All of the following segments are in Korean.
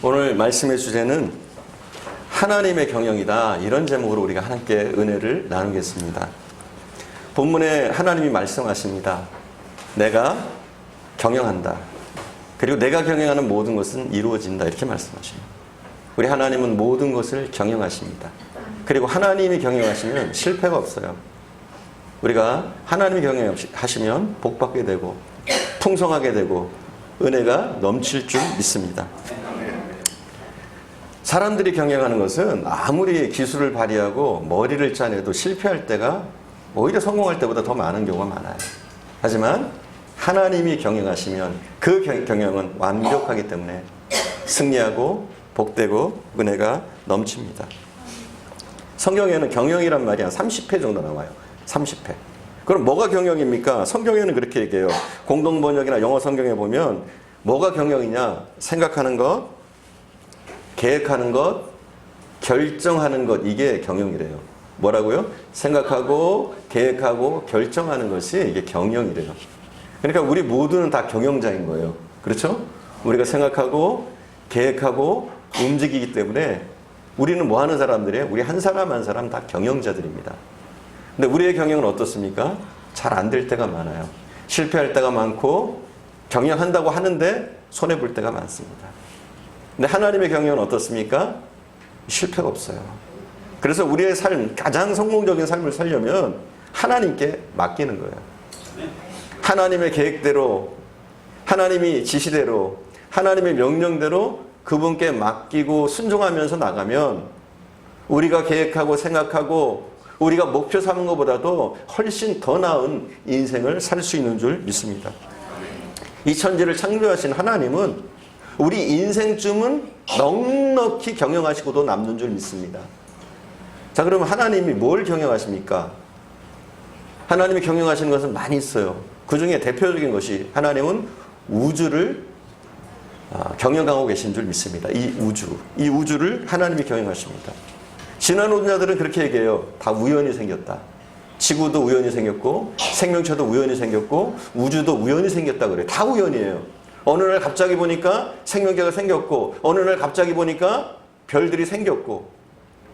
오늘 말씀의 주제는 하나님의 경영이다. 이런 제목으로 우리가 함께 은혜를 나누겠습니다. 본문에 하나님이 말씀하십니다. 내가 경영한다. 그리고 내가 경영하는 모든 것은 이루어진다. 이렇게 말씀하십니다. 우리 하나님은 모든 것을 경영하십니다. 그리고 하나님이 경영하시면 실패가 없어요. 우리가 하나님이 경영하시면 복받게 되고 풍성하게 되고 은혜가 넘칠 줄 믿습니다. 사람들이 경영하는 것은 아무리 기술을 발휘하고 머리를 짜내도 실패할 때가 오히려 성공할 때보다 더 많은 경우가 많아요. 하지만 하나님이 경영하시면 그 경영은 완벽하기 때문에 승리하고 복되고 은혜가 넘칩니다. 성경에는 경영이란 말이 한 30회 정도 나와요. 30회. 그럼 뭐가 경영입니까? 성경에는 그렇게 얘기해요. 공동번역이나 영어 성경에 보면 뭐가 경영이냐? 생각하는 것, 계획하는 것, 결정하는 것, 이게 경영이래요. 뭐라고요? 생각하고 계획하고 결정하는 것이 이게 경영이래요. 그러니까 우리 모두는 다 경영자인 거예요. 그렇죠? 우리가 생각하고 계획하고 움직이기 때문에 우리는 뭐 하는 사람들이에요? 우리 한 사람 한 사람 다 경영자들입니다. 근데 우리의 경영은 어떻습니까? 잘 안 될 때가 많아요. 실패할 때가 많고 경영한다고 하는데 손해볼 때가 많습니다. 근데 하나님의 경영은 어떻습니까? 실패가 없어요. 그래서 우리의 삶, 가장 성공적인 삶을 살려면 하나님께 맡기는 거예요. 하나님의 계획대로, 하나님이 지시대로, 하나님의 명령대로 그분께 맡기고 순종하면서 나가면 우리가 계획하고 생각하고 우리가 목표 삼은 것보다도 훨씬 더 나은 인생을 살 수 있는 줄 믿습니다. 이 천지를 창조하신 하나님은 우리 인생쯤은 넉넉히 경영하시고도 남는 줄 믿습니다. 자, 그러면 하나님이 뭘 경영하십니까? 하나님이 경영하시는 것은 많이 있어요. 그 중에 대표적인 것이 하나님은 우주를 경영하고 계신 줄 믿습니다. 이 우주를 하나님이 경영하십니다. 진화론자들은 그렇게 얘기해요. 다 우연히 생겼다. 지구도 우연히 생겼고 생명체도 우연히 생겼고 우주도 우연히 생겼다 그래요. 다 우연이에요. 어느 날 갑자기 보니까 생명체가 생겼고 어느 날 갑자기 보니까 별들이 생겼고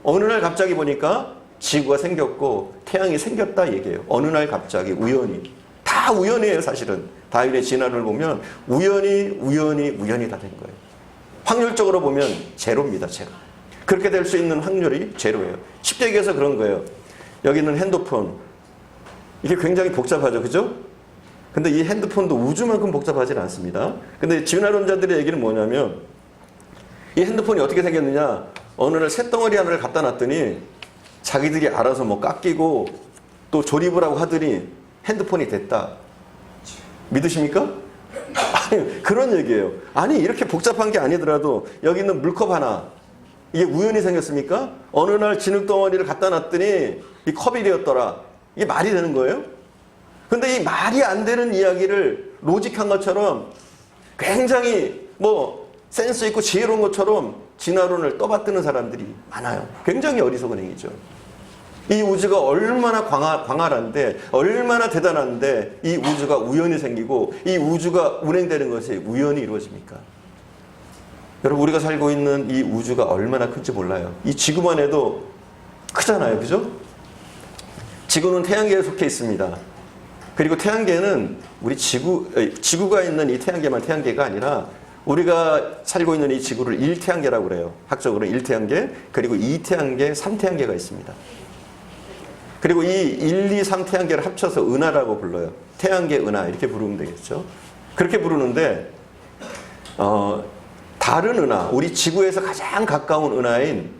어느 날 갑자기 보니까 지구가 생겼고 태양이 생겼다 얘기해요. 어느 날 갑자기 우연히. 다 우연이에요. 사실은 다윈의 진화를 보면 우연히 다 된 거예요. 확률적으로 보면 제로입니다. 제로. 그렇게 될 수 있는 확률이 제로예요. 쉽게 얘기해서 그런 거예요. 여기 있는 핸드폰, 이게 굉장히 복잡하죠. 그죠? 근데 이 핸드폰도 우주만큼 복잡하진 않습니다. 근데 진화론자들의 얘기는 뭐냐면 이 핸드폰이 어떻게 생겼느냐, 어느 날 쇳덩어리 하나를 갖다 놨더니 자기들이 알아서 뭐 깎이고 또 조립을 하고 하더니 핸드폰이 됐다. 믿으십니까? 아니, 그런 얘기예요. 아니, 이렇게 복잡한 게 아니더라도 여기 있는 물컵 하나, 이게 우연히 생겼습니까? 어느 날 진흙덩어리를 갖다 놨더니 이 컵이 되었더라. 이게 말이 되는 거예요? 근데 이 말이 안 되는 이야기를 로직한 것처럼 굉장히 뭐 센스 있고 지혜로운 것처럼 진화론을 떠받드는 사람들이 많아요. 굉장히 어리석은 행위죠. 이 우주가 얼마나 광활한데, 얼마나 대단한데 이 우주가 우연히 생기고 이 우주가 운행되는 것이 우연히 이루어집니까? 여러분, 우리가 살고 있는 이 우주가 얼마나 큰지 몰라요. 이 지구만 해도 크잖아요. 그죠? 지구는 태양계에 속해 있습니다. 그리고 태양계는 우리 지구가 있는 이 태양계만 태양계가 아니라 우리가 살고 있는 이 지구를 1태양계라고 그래요. 학적으로 1태양계, 그리고 2태양계, 3태양계가 있습니다. 그리고 이 1, 2, 3태양계를 합쳐서 은하라고 불러요. 태양계 은하 이렇게 부르면 되겠죠. 그렇게 부르는데 다른 은하, 우리 지구에서 가장 가까운 은하인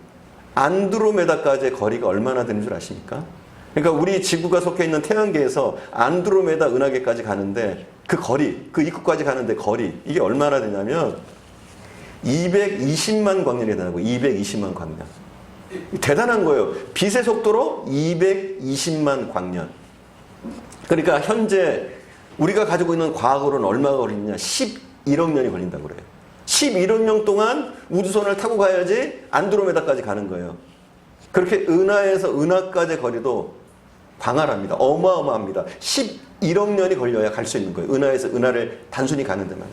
안드로메다까지의 거리가 얼마나 되는 줄 아십니까? 그러니까 우리 지구가 속해 있는 태양계에서 안드로메다 은하계까지 가는데 그 거리, 그 입구까지 가는데 거리, 이게 얼마나 되냐면 220만 광년이 되나고 220만 광년. 대단한 거예요. 빛의 속도로 220만 광년. 그러니까 현재 우리가 가지고 있는 과학으로는 얼마가 걸리느냐? 11억 년이 걸린다고 그래요. 11억 년 동안 우주선을 타고 가야지 안드로메다까지 가는 거예요. 그렇게 은하에서 은하까지 거리도 광활합니다. 어마어마합니다. 11억 년이 걸려야 갈 수 있는 거예요. 은하에서 은하를 단순히 가는 데만.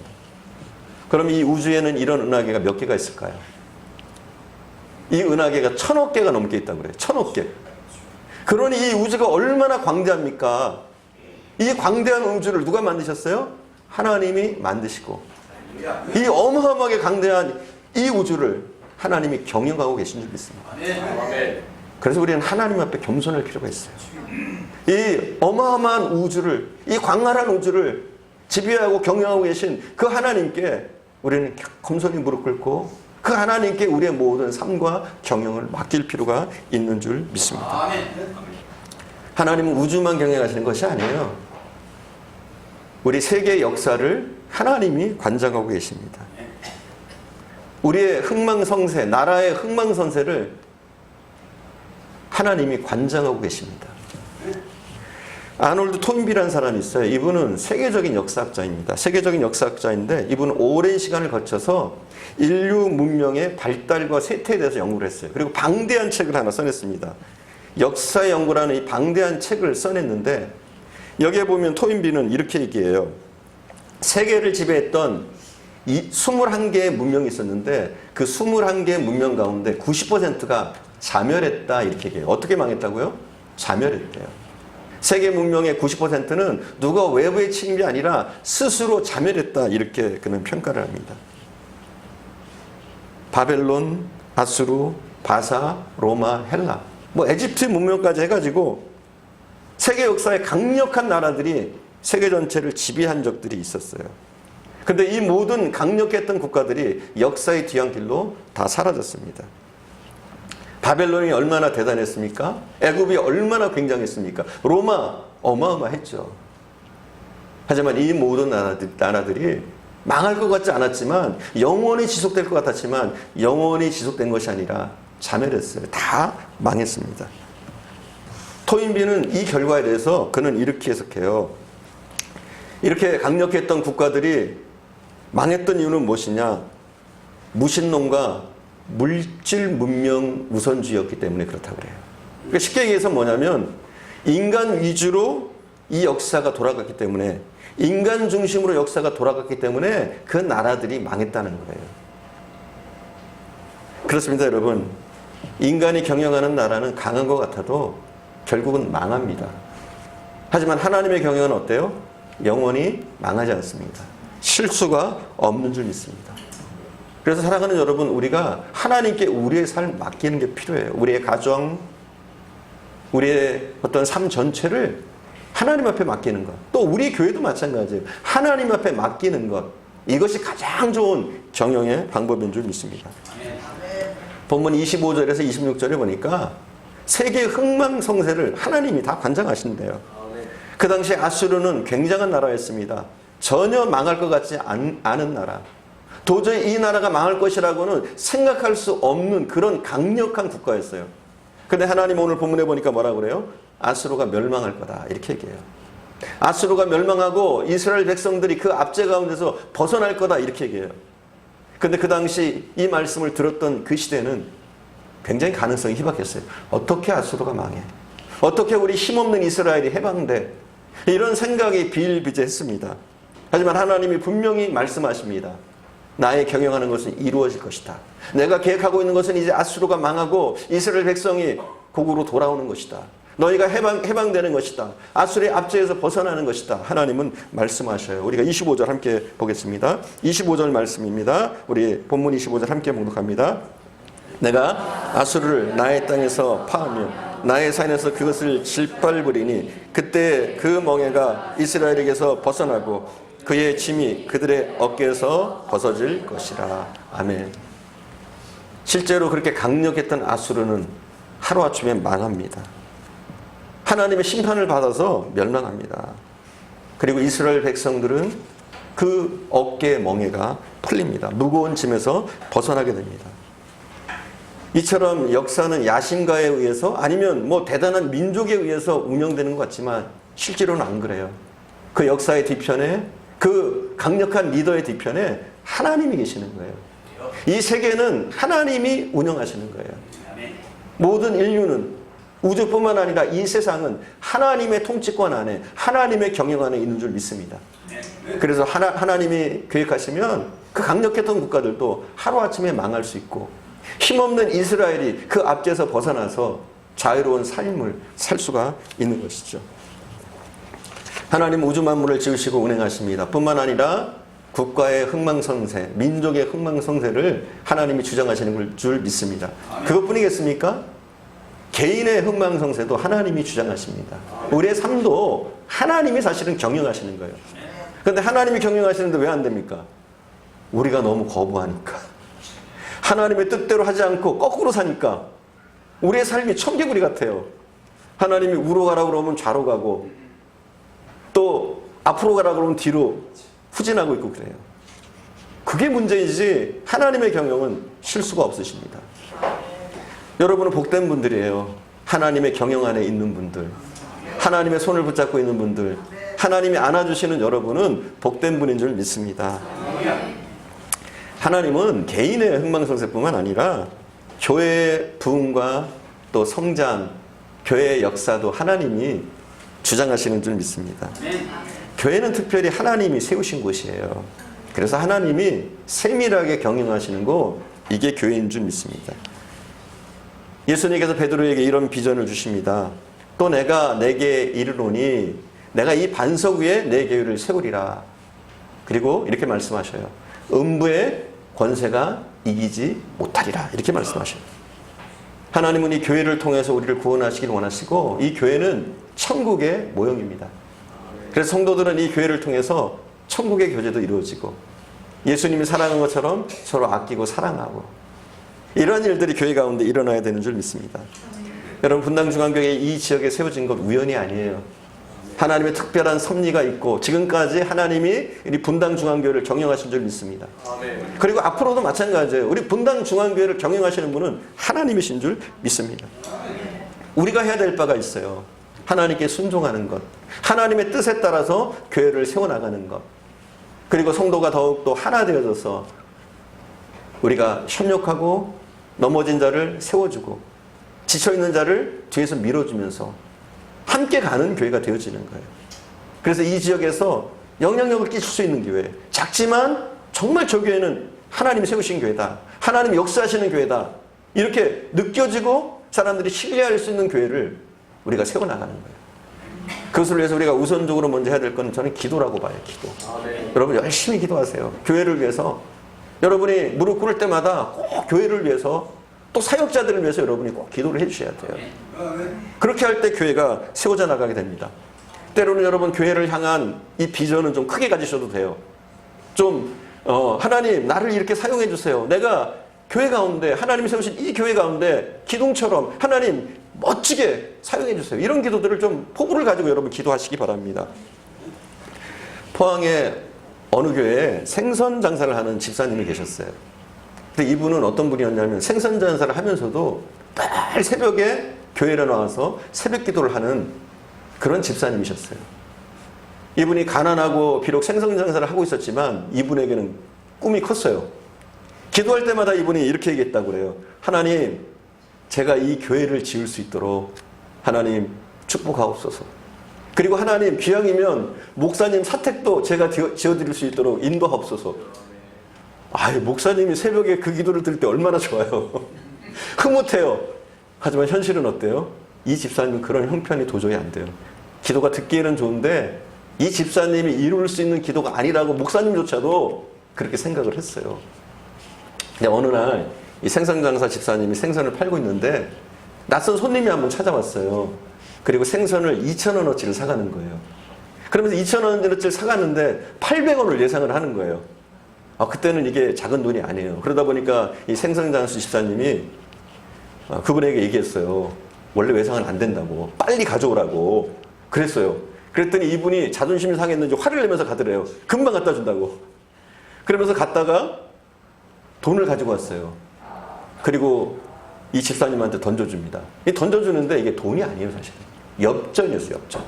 그럼 이 우주에는 이런 은하계가 몇 개가 있을까요? 이 은하계가 1000억 개가 넘게 있다고 그래요. 1000억 개. 그러니 이 우주가 얼마나 광대합니까? 이 광대한 우주를 누가 만드셨어요? 하나님이 만드시고, 이 어마어마하게 광대한 이 우주를 하나님이 경영하고 계신 줄 믿습니다. 그래서 우리는 하나님 앞에 겸손할 필요가 있어요. 이 어마어마한 우주를, 이 광활한 우주를 지배하고 경영하고 계신 그 하나님께 우리는 겸손히 무릎 꿇고 그 하나님께 우리의 모든 삶과 경영을 맡길 필요가 있는 줄 믿습니다. 하나님은 우주만 경영하시는 것이 아니에요. 우리 세계 역사를 하나님이 관장하고 계십니다. 우리의 흥망성쇠, 나라의 흥망성쇠를 하나님이 관장하고 계십니다. 아놀드 토인비라는 사람이 있어요. 이분은 세계적인 역사학자입니다. 세계적인 역사학자인데 이분은 오랜 시간을 거쳐서 인류 문명의 발달과 쇠퇴에 대해서 연구를 했어요. 그리고 방대한 책을 하나 써냈습니다. 역사 연구라는 이 방대한 책을 써냈는데 여기에 보면 토인비는 이렇게 얘기해요. 세계를 지배했던 21개의 문명이 있었는데 그 21개의 문명 가운데 90%가 자멸했다 이렇게 얘기해요. 어떻게 망했다고요? 자멸했대요. 세계 문명의 90%는 누가 외부의 책임이 아니라 스스로 자멸했다 이렇게 그는 평가를 합니다. 바벨론, 아수르, 바사, 로마, 헬라, 뭐 에집트 문명까지 해가지고 세계 역사의 강력한 나라들이 세계 전체를 지배한 적들이 있었어요. 근데 이 모든 강력했던 국가들이 역사의 뒤안길로 다 사라졌습니다. 바벨론이 얼마나 대단했습니까? 애굽이 얼마나 굉장했습니까? 로마 어마어마했죠. 하지만 이 모든 나라들이 망할 것 같지 않았지만 영원히 지속될 것 같았지만 영원히 지속된 것이 아니라 자멸했어요. 다 망했습니다. 토인비는 이 결과에 대해서 그는 이렇게 해석해요. 이렇게 강력했던 국가들이 망했던 이유는 무엇이냐? 무신론과 물질 문명 우선주의였기 때문에 그렇다고 그래요. 그러니까 쉽게 얘기해서 뭐냐면 인간 위주로 이 역사가 돌아갔기 때문에 인간 중심으로 역사가 돌아갔기 때문에 그 나라들이 망했다는 거예요. 그렇습니다, 여러분. 인간이 경영하는 나라는 강한 것 같아도 결국은 망합니다. 하지만 하나님의 경영은 어때요? 영원히 망하지 않습니다. 실수가 없는 줄 믿습니다. 그래서 사랑하는 여러분, 우리가 하나님께 우리의 삶을 맡기는 게 필요해요. 우리의 가정, 우리의 어떤 삶 전체를 하나님 앞에 맡기는 것. 또 우리 교회도 마찬가지예요. 하나님 앞에 맡기는 것. 이것이 가장 좋은 경영의 방법인 줄 믿습니다. 본문 25절에서 26절에 보니까 세계 흥망성쇠를 하나님이 다 관장하신대요. 그 당시에 아수르는 굉장한 나라였습니다. 전혀 망할 것 같지 않은 나라. 도저히 이 나라가 망할 것이라고는 생각할 수 없는 그런 강력한 국가였어요. 근데 하나님 오늘 본문에 보니까 뭐라고 그래요? 아수르가 멸망할 거다 이렇게 얘기해요. 아수르가 멸망하고 이스라엘 백성들이 그 압제 가운데서 벗어날 거다 이렇게 얘기해요. 근데 그 당시 이 말씀을 들었던 그 시대는 굉장히 가능성이 희박했어요. 어떻게 아수르가 망해? 어떻게 우리 힘없는 이스라엘이 해방돼? 이런 생각이 비일비재했습니다. 하지만 하나님이 분명히 말씀하십니다. 나의 경영하는 것은 이루어질 것이다. 내가 계획하고 있는 것은 이제 아수르가 망하고 이스라엘 백성이 곡으로 돌아오는 것이다. 너희가 해방되는 것이다. 아수르의 압제에서 벗어나는 것이다. 하나님은 말씀하셔요. 우리가 25절 함께 보겠습니다. 25절 말씀입니다. 우리 본문 25절 함께 봉독합니다. 내가 아수르를 나의 땅에서 파하며 나의 산에서 그것을 짓밟으리니 그때 그 멍에가 이스라엘에게서 벗어나고 그의 짐이 그들의 어깨에서 벗어질 것이라. 아멘. 실제로 그렇게 강력했던 아수르는 하루아침에 망합니다. 하나님의 심판을 받아서 멸망합니다. 그리고 이스라엘 백성들은 그 어깨의 멍에가 풀립니다. 무거운 짐에서 벗어나게 됩니다. 이처럼 역사는 야심가에 의해서 아니면 뭐 대단한 민족에 의해서 운영되는 것 같지만 실제로는 안 그래요. 그 역사의 뒤편에 그 강력한 리더의 뒤편에 하나님이 계시는 거예요. 이 세계는 하나님이 운영하시는 거예요. 모든 인류는 우주뿐만 아니라 이 세상은 하나님의 통치권 안에 하나님의 경영 안에 있는 줄 믿습니다. 그래서 하나님이 계획하시면 그 강력했던 국가들도 하루아침에 망할 수 있고 힘없는 이스라엘이 그 압제에서 벗어나서 자유로운 삶을 살 수가 있는 것이죠. 하나님 우주 만물을 지으시고 운행하십니다. 뿐만 아니라 국가의 흥망성쇠, 민족의 흥망성쇠를 하나님이 주장하시는 줄 믿습니다. 그것뿐이겠습니까? 개인의 흥망성쇠도 하나님이 주장하십니다. 우리의 삶도 하나님이 사실은 경영하시는 거예요. 그런데 하나님이 경영하시는데 왜 안 됩니까? 우리가 너무 거부하니까. 하나님의 뜻대로 하지 않고 거꾸로 사니까 우리의 삶이 청개구리 같아요. 하나님이 우로 가라고 그러면 좌로 가고 또 앞으로 가라고 그러면 뒤로 후진하고 있고 그래요. 그게 문제이지 하나님의 경영은 실수가 없으십니다. 여러분은 복된 분들이에요. 하나님의 경영 안에 있는 분들, 하나님의 손을 붙잡고 있는 분들, 하나님이 안아주시는 여러분은 복된 분인 줄 믿습니다. 하나님은 개인의 흥망성쇠뿐만 아니라 교회의 부흥과 또 성장, 교회의 역사도 하나님이 주장하시는 줄 믿습니다. 교회는 특별히 하나님이 세우신 곳이에요. 그래서 하나님이 세밀하게 경영하시는 곳, 이게 교회인 줄 믿습니다. 예수님께서 베드로에게 이런 비전을 주십니다. 또 내가 내게 이르노니 내가 이 반석 위에 내 교회를 세우리라. 그리고 이렇게 말씀하셔요. 음부의 권세가 이기지 못하리라. 이렇게 말씀하셔요. 하나님은 이 교회를 통해서 우리를 구원하시길 원하시고 이 교회는 천국의 모형입니다. 그래서 성도들은 이 교회를 통해서 천국의 교제도 이루어지고 예수님이 사랑한 것처럼 서로 아끼고 사랑하고 이런 일들이 교회 가운데 일어나야 되는 줄 믿습니다. 여러분, 분당중앙교회 이 지역에 세워진 것 우연이 아니에요. 하나님의 특별한 섭리가 있고 지금까지 하나님이 우리 분당중앙교회를 경영하신 줄 믿습니다. 그리고 앞으로도 마찬가지예요. 우리 분당중앙교회를 경영하시는 분은 하나님이신 줄 믿습니다. 우리가 해야 될 바가 있어요. 하나님께 순종하는 것, 하나님의 뜻에 따라서 교회를 세워나가는 것, 그리고 성도가 더욱더 하나 되어져서 우리가 협력하고 넘어진 자를 세워주고 지쳐있는 자를 뒤에서 밀어주면서 함께 가는 교회가 되어지는 거예요. 그래서 이 지역에서 영향력을 끼칠 수 있는 교회, 작지만 정말 저 교회는 하나님이 세우신 교회다, 하나님이 역사하시는 교회다, 이렇게 느껴지고 사람들이 신뢰할 수 있는 교회를 우리가 세워나가는 거예요. 그것을 위해서 우리가 우선적으로 먼저 해야 될 건 저는 기도라고 봐요. 기도. 여러분 열심히 기도하세요. 교회를 위해서. 여러분이 무릎 꿇을 때마다 꼭 교회를 위해서, 또 사역자들을 위해서 여러분이 꼭 기도를 해주셔야 돼요. 그렇게 할 때 교회가 세워져 나가게 됩니다. 때로는 여러분 교회를 향한 이 비전은 좀 크게 가지셔도 돼요. 좀 하나님 나를 이렇게 사용해 주세요. 내가 교회 가운데, 하나님이 세우신 이 교회 가운데 기둥처럼 하나님 멋지게 사용해 주세요. 이런 기도들을 좀 포부를 가지고 여러분 기도하시기 바랍니다. 포항에 어느 교회에 생선 장사를 하는 집사님이 계셨어요. 근데 이분은 어떤 분이었냐면 생선 장사를 하면서도 매일 새벽에 교회에 나와서 새벽 기도를 하는 그런 집사님이셨어요. 이분이 가난하고 비록 생선 장사를 하고 있었지만 이분에게는 꿈이 컸어요. 기도할 때마다 이분이 이렇게 얘기했다고 그래요. 하나님, 제가 이 교회를 지을 수 있도록 하나님 축복하옵소서. 그리고 하나님, 기왕이면 목사님 사택도 제가 지어드릴 수 있도록 인도하옵소서. 목사님이 새벽에 그 기도를 들을 때 얼마나 좋아요. 흐뭇해요. 하지만 현실은 어때요? 이 집사님은 그런 형편이 도저히 안 돼요. 기도가 듣기에는 좋은데 이 집사님이 이룰 수 있는 기도가 아니라고 목사님조차도 그렇게 생각을 했어요. 근데 어느 날 이 생선장사 집사님이 생선을 팔고 있는데 낯선 손님이 한번 찾아왔어요. 그리고 생선을 2,000원어치를 사가는 거예요. 그러면서 2,000원어치를 사가는데 800원을 예상을 하는 거예요. 그때는 이게 작은 돈이 아니에요. 그러다 보니까 이 생선장사 집사님이 그분에게 얘기했어요. 원래 외상은 안 된다고. 빨리 가져오라고. 그랬어요. 그랬더니 이분이 자존심이 상했는지 화를 내면서 가더래요. 금방 갖다 준다고. 그러면서 갔다가 돈을 가지고 왔어요. 그리고 이 집사님한테 던져줍니다. 던져주는데 이게 돈이 아니에요, 사실. 엽전이었어요, 엽전.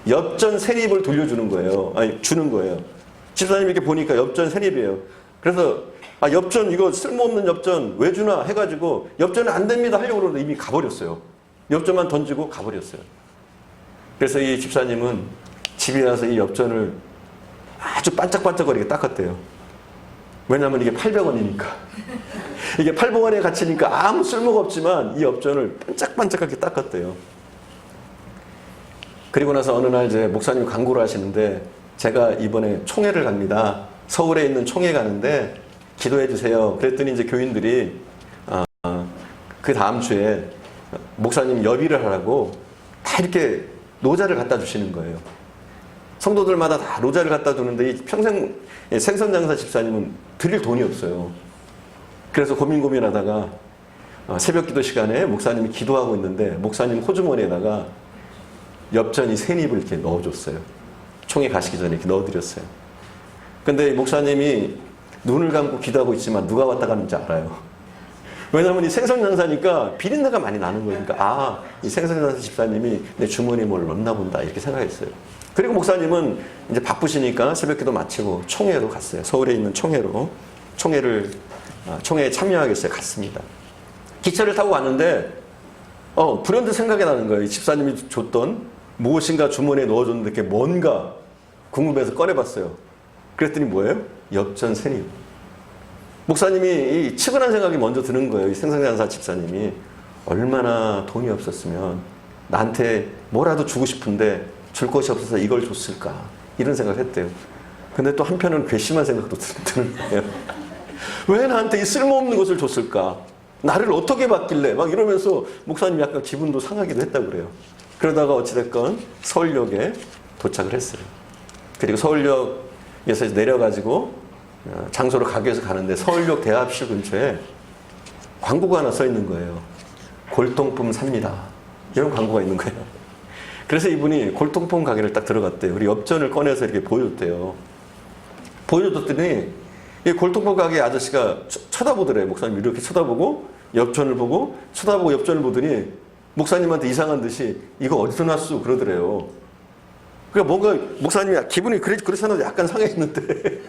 엽전 세립을 돌려주는 거예요. 주는 거예요. 집사님이 이렇게 보니까 엽전 세립이에요. 그래서 엽전, 이거 쓸모없는 엽전 왜 주나 해가지고 엽전은 안 됩니다 하려고 그러는데 이미 가버렸어요. 엽전만 던지고 가버렸어요. 그래서 이 집사님은 집에 와서 이 엽전을 아주 반짝반짝거리게 닦았대요. 왜냐하면 이게 800원이니까. 이게 800원에 갇히니까 아무 쓸모가 없지만 이 엽전을 반짝반짝하게 닦았대요. 그리고 나서 어느 날 이제 목사님 광고를 하시는데 제가 이번에 총회를 갑니다. 서울에 있는 총회 가는데 기도해 주세요. 그랬더니 이제 교인들이 그 다음 주에 목사님 여비를 하라고 다 이렇게 노자를 갖다 주시는 거예요. 성도들마다 다 노자를 갖다 주는데 이 평생 생선장사 집사님은 드릴 돈이 없어요. 그래서 고민하다가 새벽 기도 시간에 목사님이 기도하고 있는데 목사님 호주머니에다가 엽전이 세 입을 이렇게 넣어줬어요. 총회 가시기 전에 이렇게 넣어드렸어요. 근데 목사님이 눈을 감고 기도하고 있지만 누가 왔다 가는지 알아요. 왜냐하면 이 생선장사니까 비린내가 많이 나는 거니까 이 생선장사 집사님이 내 주머니에 뭘 넣나 본다 이렇게 생각했어요. 그리고 목사님은 이제 바쁘시니까 새벽기도 마치고 총회로 갔어요. 서울에 있는 총회에 참여하겠어요. 갔습니다. 기차를 타고 갔는데 불현듯 생각이 나는 거예요. 이 집사님이 줬던 무엇인가 주머니에 넣어줬는데 그게 뭔가 궁금해서 꺼내봤어요. 그랬더니 뭐예요? 엽전 세입. 목사님이 이 치근한 생각이 먼저 드는 거예요. 이 생선장사 집사님이 얼마나 돈이 없었으면 나한테 뭐라도 주고 싶은데 줄 것이 없어서 이걸 줬을까 이런 생각을 했대요. 근데 또 한편은 괘씸한 생각도 드는 거예요. 왜 나한테 이 쓸모없는 것을 줬을까? 나를 어떻게 받길래? 막 이러면서 목사님 약간 기분도 상하기도 했다고 그래요. 그러다가 어찌됐건 서울역에 도착을 했어요. 그리고 서울역에서 내려가지고 장소로 가기 위해서 가는데 서울역 대합실 근처에 광고가 하나 써 있는 거예요. 골동품 삽니다. 이런 광고가 있는 거예요. 그래서 이분이 골동품 가게를 딱 들어갔대요. 우리 엽전을 꺼내서 이렇게 보여줬대요. 보여줬더니 이 골동품 가게 아저씨가 쳐다보더래요. 목사님 이렇게 쳐다보고 엽전을 보고 쳐다보고 엽전을 보더니 목사님한테 이상한 듯이 이거 어디서 났어? 그러더래요. 그러니까 뭔가 목사님이 기분이 그렇잖아요. 약간 상했는데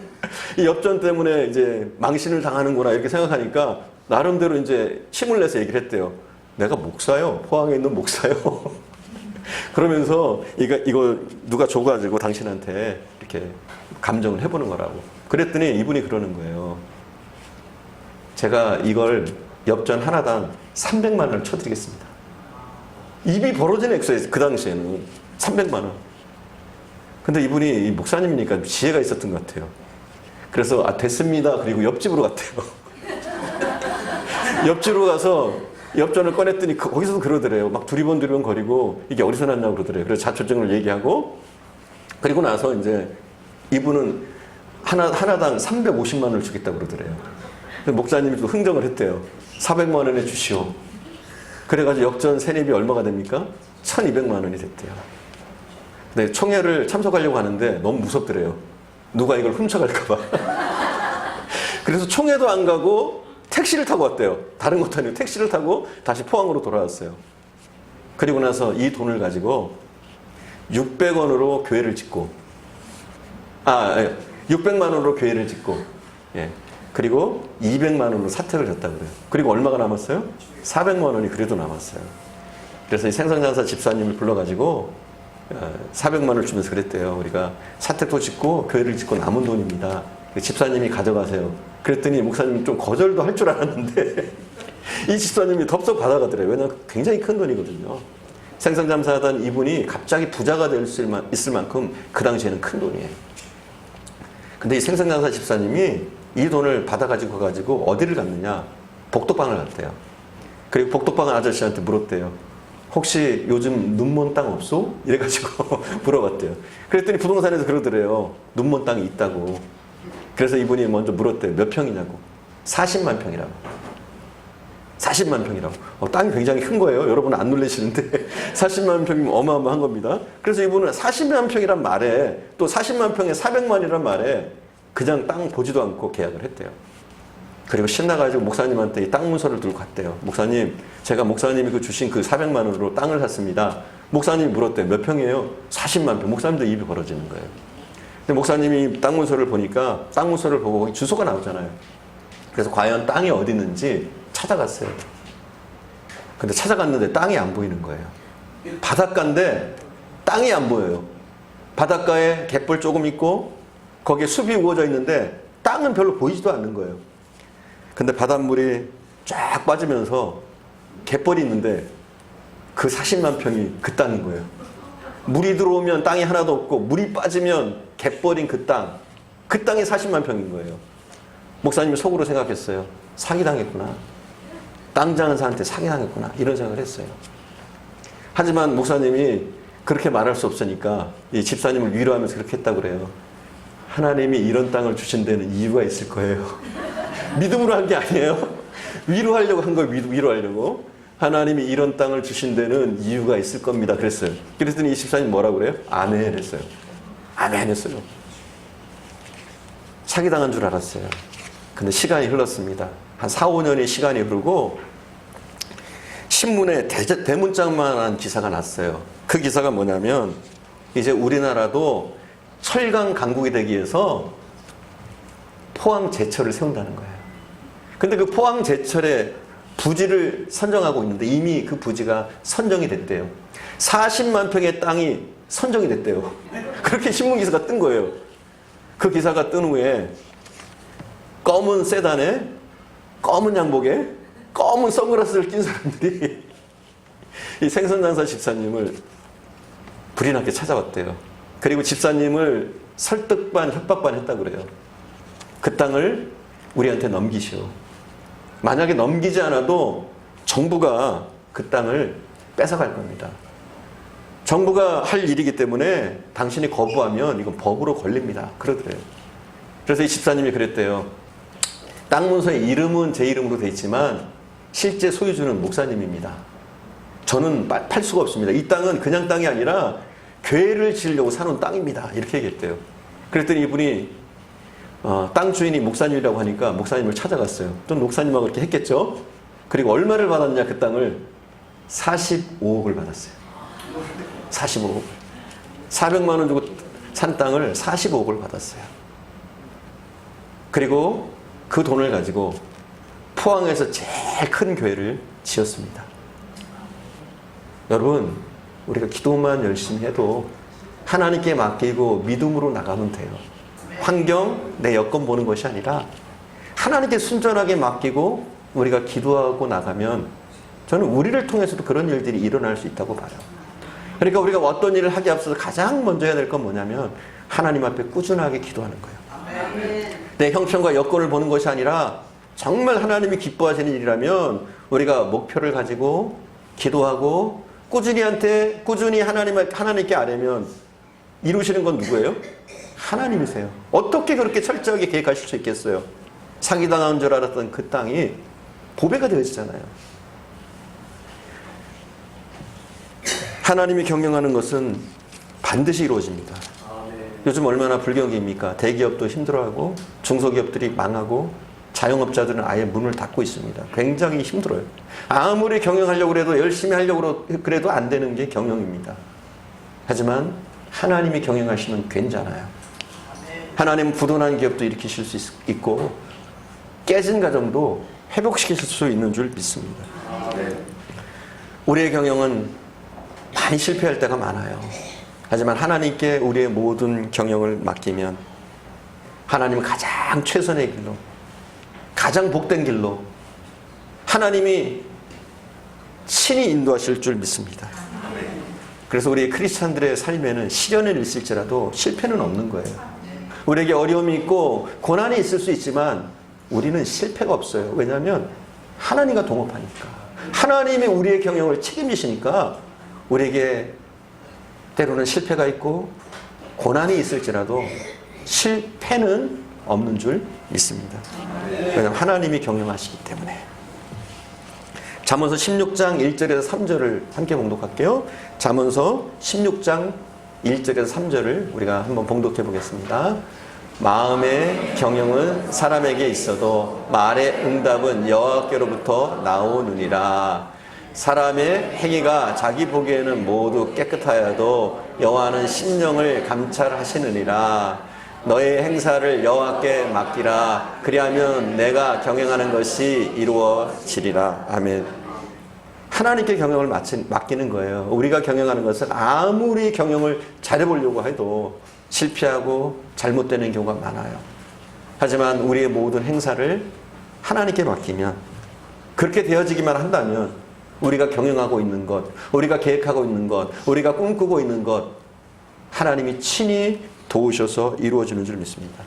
이 엽전 때문에 이제 망신을 당하는구나 이렇게 생각하니까 나름대로 이제 힘을 내서 얘기를 했대요. 내가 목사요. 포항에 있는 목사요. 그러면서 이거 누가 줘가지고 당신한테 이렇게 감정을 해보는 거라고. 그랬더니 이분이 그러는 거예요. 제가 이걸 엽전 하나당 300만 원을 쳐드리겠습니다. 입이 벌어진 액수예요. 그 당시에는 300만 원. 근데 이분이 목사님이니까 지혜가 있었던 것 같아요. 그래서 됐습니다. 그리고 옆집으로 갔대요. 옆집으로 가서 엽전을 꺼냈더니 거기서도 그러더래요. 막 두리번 거리고 이게 어디서 났냐고 그러더래요. 그래서 자초증을 얘기하고 그리고 나서 이제 이분은 하나당 350만 원을 주겠다고 그러더래요. 목사님이 또 흥정을 했대요. 400만 원에 주시오. 그래가지고 역전 세입이 얼마가 됩니까? 1200만 원이 됐대요. 네, 총회를 참석하려고 하는데 너무 무섭더래요. 누가 이걸 훔쳐갈까봐. 그래서 총회도 안 가고 택시를 타고 왔대요. 다른 것도 아니고 택시를 타고 다시 포항으로 돌아왔어요. 그리고 나서 이 돈을 가지고 600원으로 교회를 짓고 600만 원으로 교회를 짓고 그리고 200만 원으로 사택을 졌다고 그래요. 그리고 얼마가 남았어요? 400만 원이 그래도 남았어요. 그래서 이 생선장사 집사님을 불러가지고 400만 원을 주면서 그랬대요. 우리가 사택도 짓고 교회를 짓고 남은 돈입니다. 집사님이 가져가세요. 그랬더니 목사님이 좀 거절도 할 줄 알았는데 이 집사님이 덥석 받아가더래요. 왜냐하면 굉장히 큰 돈이거든요. 생선장사하던 이분이 갑자기 부자가 될 수 있을 만큼 그 당시에는 큰 돈이에요. 근데 이 생선장사 집사님이 이 돈을 받아가지고 가지고 어디를 갔느냐? 복덕방을 갔대요. 그리고 복덕방 아저씨한테 물었대요. 혹시 요즘 눈먼 땅 없소? 이래가지고 물어봤대요. 그랬더니 부동산에서 그러더래요. 눈먼 땅이 있다고. 그래서 이분이 먼저 물었대요. 몇 평이냐고. 40만 평이라고. 40만 평이라고. 땅이 굉장히 큰 거예요. 여러분은 안 놀라시는데 40만 평이면 어마어마한 겁니다. 그래서 이분은 40만 평이란 말에 또 40만 평에 400만이란 말에 그냥 땅 보지도 않고 계약을 했대요. 그리고 신나가지고 목사님한테 이 땅 문서를 들고 갔대요. 목사님, 제가 목사님이 주신 그 400만 원으로 땅을 샀습니다. 목사님이 물었대요. 몇 평이에요? 40만 평. 목사님도 입이 벌어지는 거예요. 근데 목사님이 땅 문서를 보니까 땅 문서를 보고 거기 주소가 나오잖아요. 그래서 과연 땅이 어디 있는지 찾아갔어요. 근데 찾아갔는데 땅이 안 보이는 거예요. 바닷가인데 땅이 안 보여요. 바닷가에 갯벌 조금 있고 거기에 숲이 우거져 있는데 땅은 별로 보이지도 않는 거예요. 근데 바닷물이 쫙 빠지면서 갯벌이 있는데 그 40만 평이 그 땅인 거예요. 물이 들어오면 땅이 하나도 없고 물이 빠지면 갯벌인 그 땅이 40만 평인 거예요. 목사님이 속으로 생각했어요. 사기당했구나. 땅 장사한테 사기당했구나. 이런 생각을 했어요. 하지만 목사님이 그렇게 말할 수 없으니까 이 집사님을 위로하면서 그렇게 했다고 그래요. 하나님이 이런 땅을 주신 데는 이유가 있을 거예요. 믿음으로 한 게 아니에요. 위로하려고 한 거예요. 위로하려고. 하나님이 이런 땅을 주신 데는 이유가 있을 겁니다. 그랬어요. 그랬더니 이 집사님 뭐라고 그래요? 아멘 했어요. 아멘 했어요. 사기당한 줄 알았어요. 근데 시간이 흘렀습니다. 한 4, 5년의 시간이 흐르고 신문에 대문짝만한 기사가 났어요. 그 기사가 뭐냐면 이제 우리나라도 철강 강국이 되기 위해서 포항 제철을 세운다는 거예요. 근데 그 포항 제철의 부지를 선정하고 있는데 이미 그 부지가 선정이 됐대요. 40만 평의 땅이 선정이 됐대요. 그렇게 신문 기사가 뜬 거예요. 그 기사가 뜬 후에 검은 세단에 검은 양복에 검은 선글라스를 낀 사람들이 이 생선장사 집사님을 불이 나게 찾아왔대요. 그리고 집사님을 설득 반 협박 반 했다고 그래요. 그 땅을 우리한테 넘기시오. 만약에 넘기지 않아도 정부가 그 땅을 뺏어갈 겁니다. 정부가 할 일이기 때문에 당신이 거부하면 이건 법으로 걸립니다. 그러더래요. 그래서 이 집사님이 그랬대요. 땅 문서에 이름은 제 이름으로 돼 있지만 실제 소유주는 목사님입니다. 저는 팔 수가 없습니다. 이 땅은 그냥 땅이 아니라 교회를 지으려고 사놓은 땅입니다. 이렇게 얘기했대요. 그랬더니 이분이 땅 주인이 목사님이라고 하니까 목사님을 찾아갔어요. 또 목사님하고 이렇게 했겠죠. 그리고 얼마를 받았냐 그 땅을 45억을 받았어요. 45억. 400만 원 주고 산 땅을 45억을 받았어요. 그리고 그 돈을 가지고 포항에서 제일 큰 교회를 지었습니다. 여러분, 우리가 기도만 열심히 해도 하나님께 맡기고 믿음으로 나가면 돼요. 환경, 내 여건 보는 것이 아니라 하나님께 순전하게 맡기고 우리가 기도하고 나가면 저는 우리를 통해서도 그런 일들이 일어날 수 있다고 봐요. 그러니까 우리가 어떤 일을 하기 앞서서 가장 먼저 해야 될 건 뭐냐면 하나님 앞에 꾸준하게 기도하는 거예요. 내 형편과 여건을 보는 것이 아니라 정말 하나님이 기뻐하시는 일이라면 우리가 목표를 가지고 기도하고 꾸준히 하나님께 아뢰면 이루시는 건 누구예요? 하나님이세요. 어떻게 그렇게 철저하게 계획하실 수 있겠어요? 사기당한 줄 알았던 그 땅이 보배가 되어지잖아요. 하나님이 경영하는 것은 반드시 이루어집니다. 요즘 얼마나 불경기입니까? 대기업도 힘들어하고 중소기업들이 망하고 자영업자들은 아예 문을 닫고 있습니다. 굉장히 힘들어요. 아무리 경영하려고 해도 열심히 하려고 그래도 안 되는 게 경영입니다. 하지만 하나님이 경영하시면 괜찮아요. 하나님은 부도난 기업도 일으키실 수 있고 깨진 가정도 회복시키실 수 있는 줄 믿습니다. 우리의 경영은 많이 실패할 때가 많아요. 하지만 하나님께 우리의 모든 경영을 맡기면 하나님은 가장 최선의 길로, 가장 복된 길로 하나님이 친히 인도하실 줄 믿습니다. 그래서 우리 크리스찬들의 삶에는 시련은 있을지라도 실패는 없는 거예요. 우리에게 어려움이 있고 고난이 있을 수 있지만 우리는 실패가 없어요. 왜냐하면 하나님과 동업하니까. 하나님이 우리의 경영을 책임지시니까 우리에게 때로는 실패가 있고 고난이 있을지라도 실패는 없는 줄 믿습니다. 왜냐하면 하나님이 경영하시기 때문에. 잠언서 16장 1절에서 3절을 함께 봉독할게요. 잠언서 16장 1절에서 3절을 우리가 한번 봉독해 보겠습니다. 마음의 경영은 사람에게 있어도 말의 응답은 여호와께로부터 나오느니라. 사람의 행위가 자기 보기에는 모두 깨끗하여도 여호와는 심령을 감찰하시느니라. 너의 행사를 여호와께 맡기라. 그리하면 내가 경영하는 것이 이루어지리라. 아멘. 하나님께 경영을 맡기는 거예요. 우리가 경영하는 것은 아무리 경영을 잘해보려고 해도 실패하고 잘못되는 경우가 많아요. 하지만 우리의 모든 행사를 하나님께 맡기면, 그렇게 되어지기만 한다면 우리가 경영하고 있는 것, 우리가 계획하고 있는 것, 우리가 꿈꾸고 있는 것 하나님이 친히 도우셔서 이루어지는 줄 믿습니다.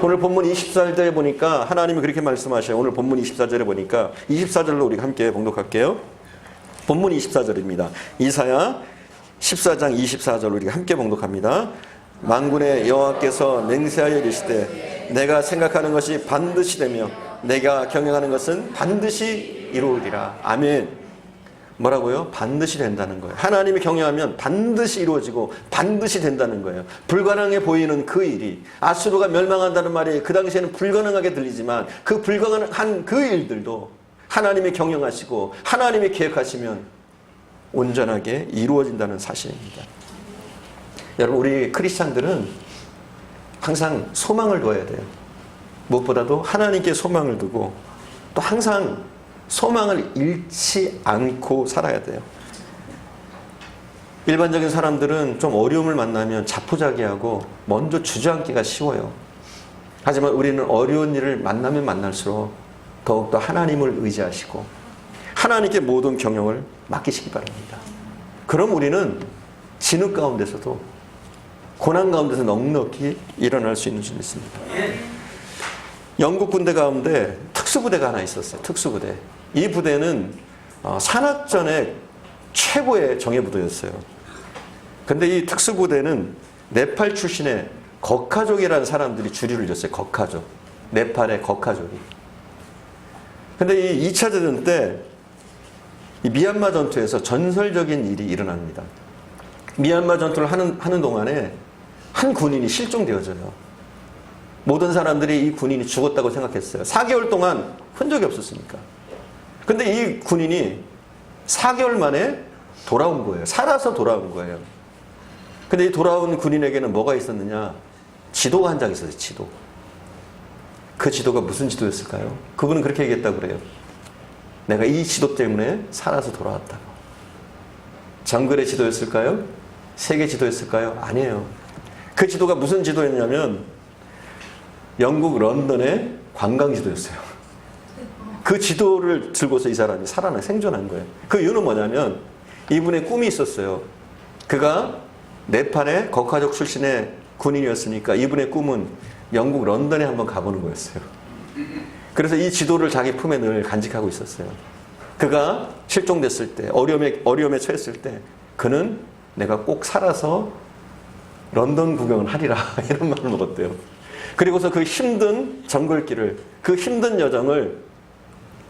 오늘 본문 24절에 보니까 하나님이 그렇게 말씀하셔요. 오늘 본문 24절에 보니까 24절로 우리가 함께 봉독할게요. 본문 24절입니다. 이사야 14장 24절 우리가 함께 봉독합니다. 만군의 여호와께서 맹세하여 이르시되 내가 생각하는 것이 반드시 되며 내가 경영하는 것은 반드시 이루어지리라. 아멘. 뭐라고요? 반드시 된다는 거예요. 하나님이 경영하면 반드시 이루어지고 반드시 된다는 거예요. 불가능해 보이는 그 일이, 아수르가 멸망한다는 말이 그 당시에는 불가능하게 들리지만 그 불가능한 그 일들도 하나님이 경영하시고 하나님이 계획하시면 온전하게 이루어진다는 사실입니다. 여러분, 우리 크리스찬들은 항상 소망을 둬야 돼요. 무엇보다도 하나님께 소망을 두고 또 항상 소망을 잃지 않고 살아야 돼요. 일반적인 사람들은 좀 어려움을 만나면 자포자기하고 먼저 주저앉기가 쉬워요. 하지만 우리는 어려운 일을 만나면 만날수록 더욱더 하나님을 의지하시고 하나님께 모든 경영을 맡기시기 바랍니다. 그럼 우리는 진흙 가운데서도 고난 가운데서 넉넉히 일어날 수 있는 줄 믿습니다. 영국 군대 가운데 특수부대가 하나 있었어요. 특수부대. 이 부대는 산악전의 최고의 정예부대였어요. 근데 이 특수부대는 네팔 출신의 거카족이라는 사람들이 주류를 줬어요. 거카족. 네팔의 거카족이. 근데 이 2차 대전 때 이 미얀마 전투에서 전설적인 일이 일어납니다. 미얀마 전투를 하는 동안에 한 군인이 실종되어져요. 모든 사람들이 이 군인이 죽었다고 생각했어요. 4개월 동안 흔적이 없었으니까. 근데 이 군인이 4개월 만에 돌아온 거예요. 살아서 돌아온 거예요. 근데 이 돌아온 군인에게는 뭐가 있었느냐? 지도가 한 장 있었어요. 지도. 그 지도가 무슨 지도였을까요? 그분은 그렇게 얘기했다고 그래요. 내가 이 지도 때문에 살아서 돌아왔다고. 정글의 지도였을까요? 세계 지도였을까요? 아니에요. 그 지도가 무슨 지도였냐면 영국 런던의 관광 지도였어요. 그 지도를 들고서 이 사람이 생존한 거예요. 그 이유는 뭐냐면 이분의 꿈이 있었어요. 그가 네팔의 거카족 출신의 군인이었으니까 이분의 꿈은 영국 런던에 한번 가보는 거였어요. 그래서 이 지도를 자기 품에 늘 간직하고 있었어요. 그가 실종됐을 때, 어려움에 처했을 때 그는 내가 꼭 살아서 런던 구경을 하리라 이런 말을 먹었대요. 그리고서 그 힘든 정글길을, 그 힘든 여정을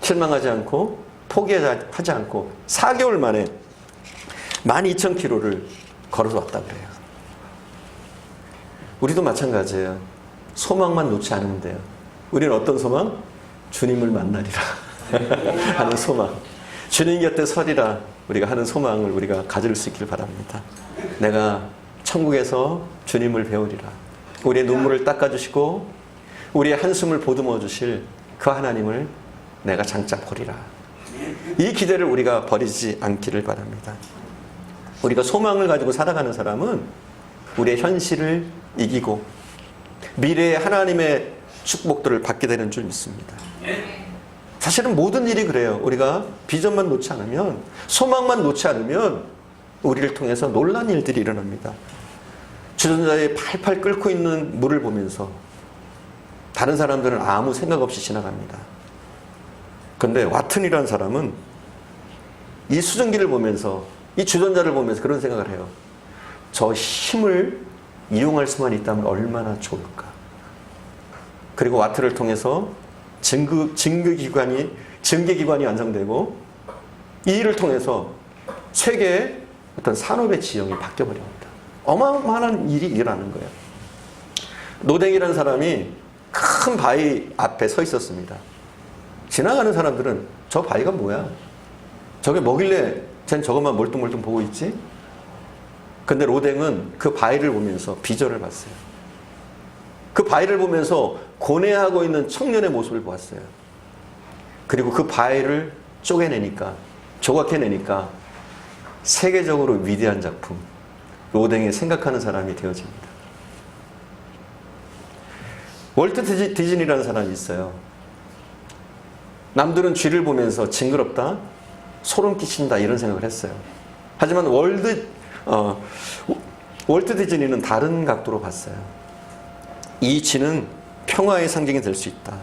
실망하지 않고 포기하지 않고 4개월 만에 12,000km를 걸어서 왔다 그래요. 우리도 마찬가지예요. 소망만 놓지 않으면 돼요. 우리는 어떤 소망? 주님을 만나리라 하는 소망. 주님 곁에 서리라 우리가 하는 소망을 우리가 가질 수 있길 바랍니다. 내가 천국에서 주님을 배우리라. 우리의 눈물을 닦아주시고 우리의 한숨을 보듬어 주실 그 하나님을 내가 장차 보리라. 이 기대를 우리가 버리지 않기를 바랍니다. 우리가 소망을 가지고 살아가는 사람은 우리의 현실을 이기고 미래의 하나님의 축복들을 받게 되는 줄 믿습니다. 사실은 모든 일이 그래요. 우리가 비전만 놓지 않으면, 소망만 놓지 않으면 우리를 통해서 놀라운 일들이 일어납니다. 주전자에 팔팔 끓고 있는 물을 보면서 다른 사람들은 아무 생각 없이 지나갑니다. 그런데 와튼이라는 사람은 이 수증기를 보면서, 이 주전자를 보면서 그런 생각을 해요. 저 힘을 이용할 수만 있다면 얼마나 좋을까. 그리고 와트를 통해서 증기기관이 완성되고 이 일을 통해서 세계의 어떤 산업의 지형이 바뀌어버립니다. 어마어마한 일이 일어나는 거예요. 노댕이라는 사람이 큰 바위 앞에 서 있었습니다. 지나가는 사람들은 저 바위가 뭐야? 저게 뭐길래 쟨 저것만 멀뚱멀뚱 보고 있지? 근데 로댕은 그 바위를 보면서 비전을 봤어요. 그 바위를 보면서 고뇌하고 있는 청년의 모습을 보았어요. 그리고 그 바위를 조각해내니까 세계적으로 위대한 작품, 로댕의 생각하는 사람이 되어집니다. 월트 디즈니라는 사람이 있어요. 남들은 쥐를 보면서 징그럽다, 소름 끼친다 이런 생각을 했어요. 하지만 월트 디즈니는 다른 각도로 봤어요. 이 쥐는 평화의 상징이 될 수 있다.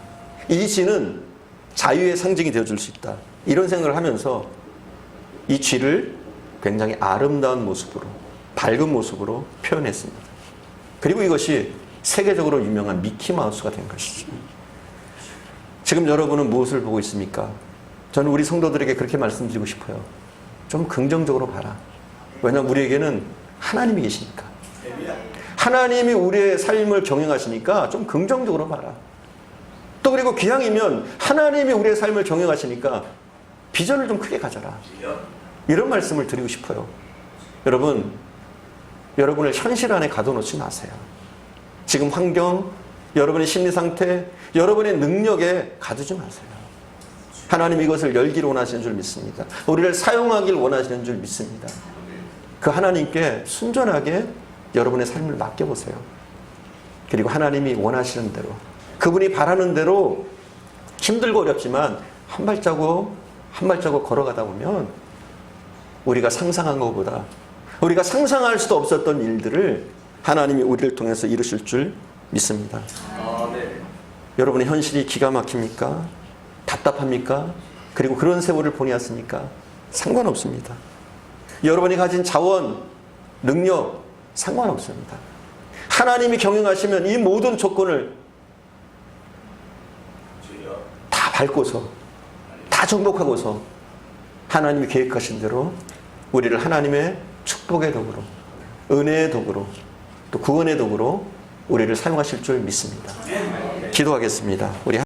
이 쥐는 자유의 상징이 되어줄 수 있다. 이런 생각을 하면서 이 쥐를 굉장히 아름다운 모습으로, 밝은 모습으로 표현했습니다. 그리고 이것이 세계적으로 유명한 미키마우스가 된 것이죠. 지금 여러분은 무엇을 보고 있습니까? 저는 우리 성도들에게 그렇게 말씀드리고 싶어요. 좀 긍정적으로 봐라. 왜냐하면 우리에게는 하나님이 계시니까. 하나님이 우리의 삶을 경영하시니까 좀 긍정적으로 봐라. 또 그리고 기왕이면 하나님이 우리의 삶을 경영하시니까 비전을 좀 크게 가져라. 이런 말씀을 드리고 싶어요. 여러분, 여러분을 현실 안에 가둬놓지 마세요. 지금 환경, 여러분의 심리 상태, 여러분의 능력에 가두지 마세요. 하나님 이것을 열기를 원하시는 줄 믿습니다. 우리를 사용하길 원하시는 줄 믿습니다. 그 하나님께 순전하게 여러분의 삶을 맡겨보세요. 그리고 하나님이 원하시는 대로, 그분이 바라는 대로 힘들고 어렵지만 한 발자국 한 발자국 걸어가다 보면 우리가 상상한 것보다, 우리가 상상할 수도 없었던 일들을 하나님이 우리를 통해서 이루실 줄 믿습니다. 여러분의 현실이 기가 막힙니까? 답답합니까? 그리고 그런 세월을 보내왔습니까? 상관없습니다. 여러분이 가진 자원, 능력 상관없습니다. 하나님이 경영하시면 이 모든 조건을 다 밟고서, 다 정복하고서 하나님이 계획하신 대로 우리를 하나님의 축복의 도구로, 은혜의 도구로, 또 구원의 도구로 우리를 사용하실 줄 믿습니다. 기도하겠습니다. 우리